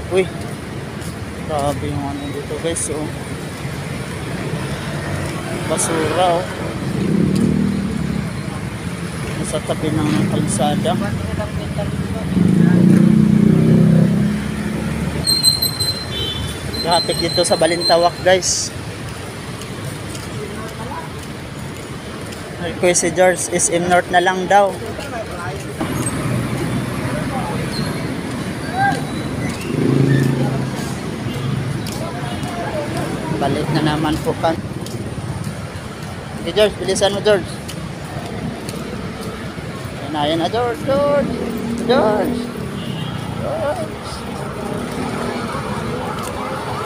Uy, grabe yung ano dito guys, oh. Basura, oh. Nasa tabi ng kalsada. Traffic dito sa Balintawak guys. Request si George, SM North na lang daw. Balik na naman po kan. Okay George, bilisan mo George. Yan na George.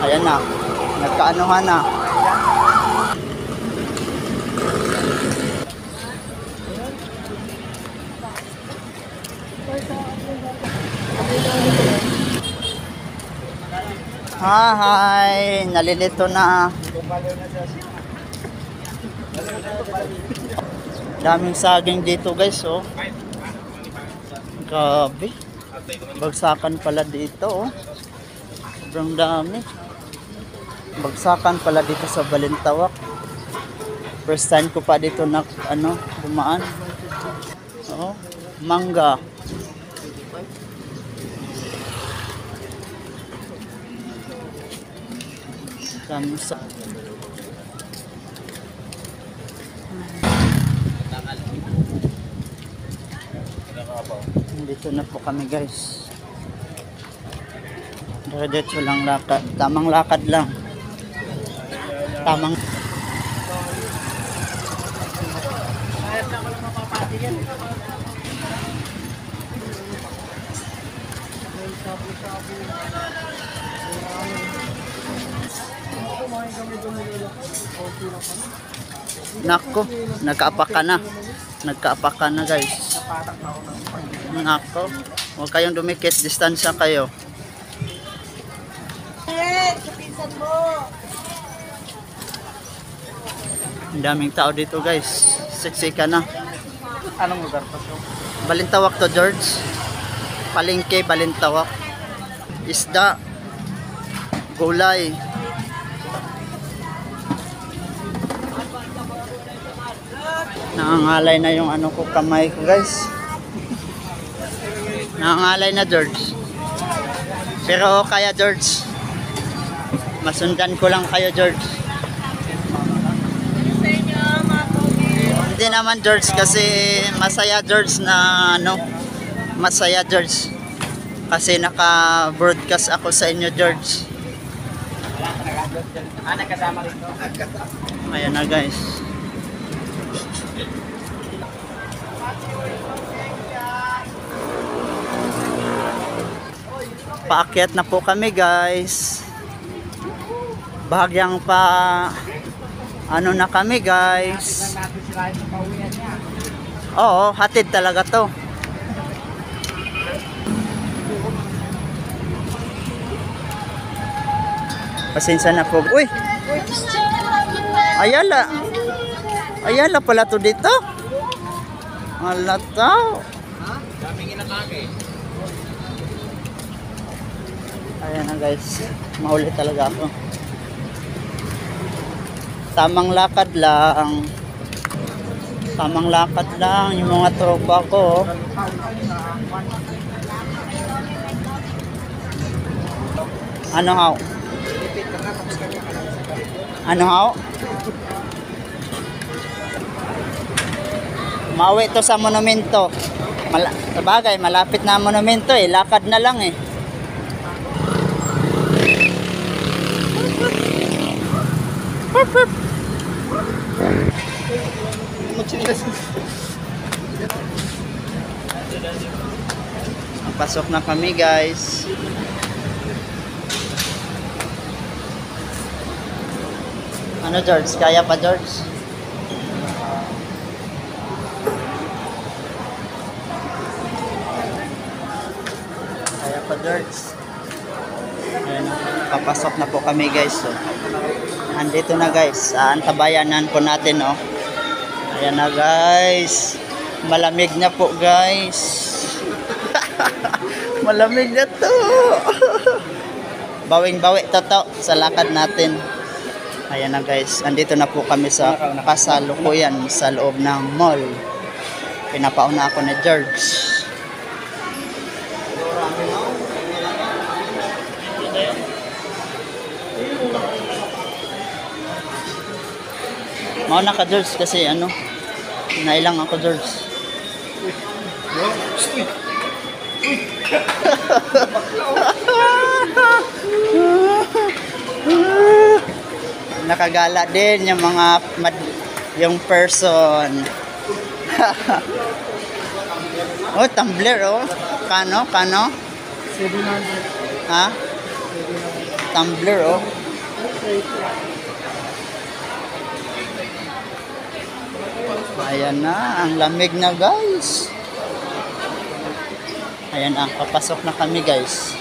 Ayan na, nagkaanuhan na. Hi, nalilito na. Daming saging dito guys, oh. Grabe. Bagsakan pala dito, oh. Sobrang dami. Bagsakan pala dito sa Balintawak. First time ko pa dito na bumaan. Oh, mangga. Kamsa. Dito na po kami guys. Diretso lang lakad. Tamang lakad lang. Tamang. Nako, nagkaapaka na guys. Nako, huwag kayong dumikit, distansya kayo. Ang daming tao dito guys. Siksika na. Anong lugar pa to? Balintawak to George. Palengke, Balintawak. Isda, gulay. Nangangalay na yung ano ko, kamay ko guys. Nangangalay na George. Pero kaya George, masundan ko lang kayo George. Hindi naman George kasi masaya George na masaya George. Kasi naka-broadcast ako sa inyo George. Nagkasama rito. Ayan na guys. Paakyat na po kami guys. Bahagyang pa na kami guys. Oo, hatid talaga to. Pasensya na po. Uy! Ayala pala to dito. Alata. Daming inakake. Ayan na guys, mahuli talaga ako. Tamang lakad lang. Yung mga tropa ko. Ano haw? Mauwi to sa monumento. Sabagay, malapit na monumento eh. Lakad na lang eh. Pasok na kami guys. Ano George? Kaya pa George? Kaya pa George? Ayan, papasok na po kami guys. So, andito na guys. Antabayanan po natin oh. Ayan na guys. Malamig na po guys. Malamig na to. bawing-bawi toto sa lakad natin. Ayan na guys, andito na po kami sa kasalukuyan sa loob ng mall. Pinapauna ako ni George. Mauna ka George kasi ano, nailang ako George. Nakagala din yung mga yung person. Oh, tumbler oh. Kano? 700. Ha? Tumbler oh. Ayan na, ang lamig na guys. Ayan na, papasok na kami guys.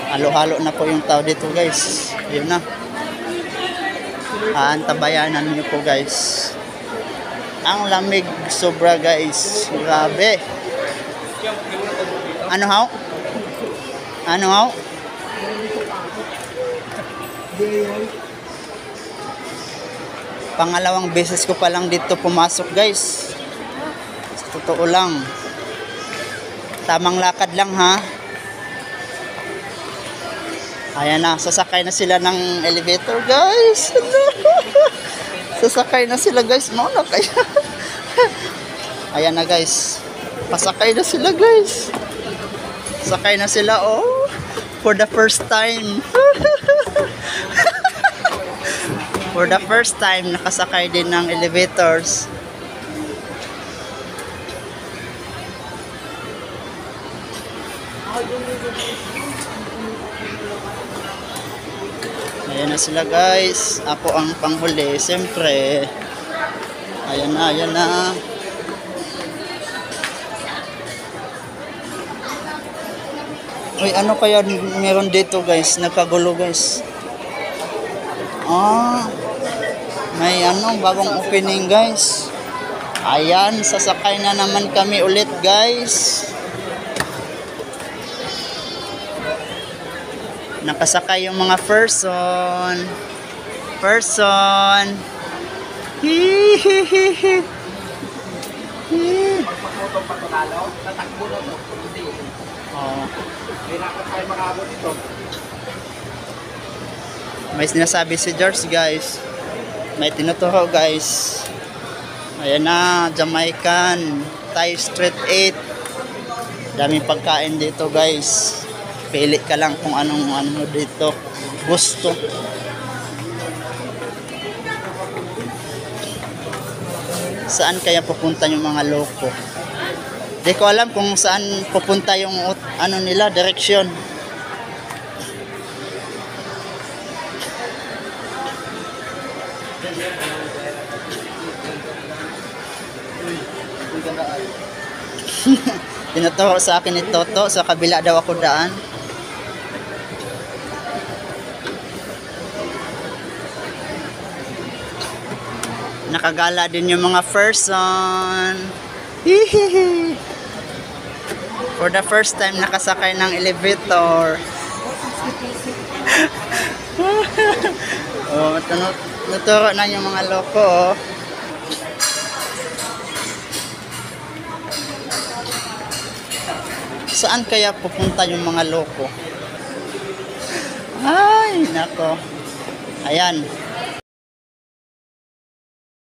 Halo-halo na po yung tao dito guys. Ayun na. Antabayanan nyo po guys. Ang lamig sobra guys. Grabe. Ano haw? Ano haw? Pangalawang beses ko pa lang dito pumasok guys. Sa totoo lang. Tamang lakad lang ha. Ayan na, sasakay na sila ng elevator guys. Sasakay na sila guys. Mauna kaya. Ayan na guys. Pasakay na sila guys. Sakay na sila oh. For the first time. For the first time, nakasakay din ng elevators. Ayan na sila guys. Ako ang panghuli. Siyempre. Ayan na, ayan na. Uy, ano kaya meron dito guys? Nagkagulo guys. May ano, bagong opening guys. Ayan, sasakay na naman kami ulit guys. Nakasakay yung mga person. Hihihihi. May sinasabi si George guys. May tinuturo guys. Ayan na, Jamaican Thai Street 8. Daming pagkain dito guys. Pili ka lang kung anong ano dito gusto. Saan kaya pupunta yung mga loko? Di ko alam kung saan pupunta yung ano nila, direksyon. Tinuturo sa akin ni Toto, sa kabila daw ako daan. Nakagala din yung mga person. Hihihi. For the first time nakasakay ng elevator. Oh, naturo na yung mga loko oh. Saan kaya pupunta yung mga loko? Ay, nako. Ayan.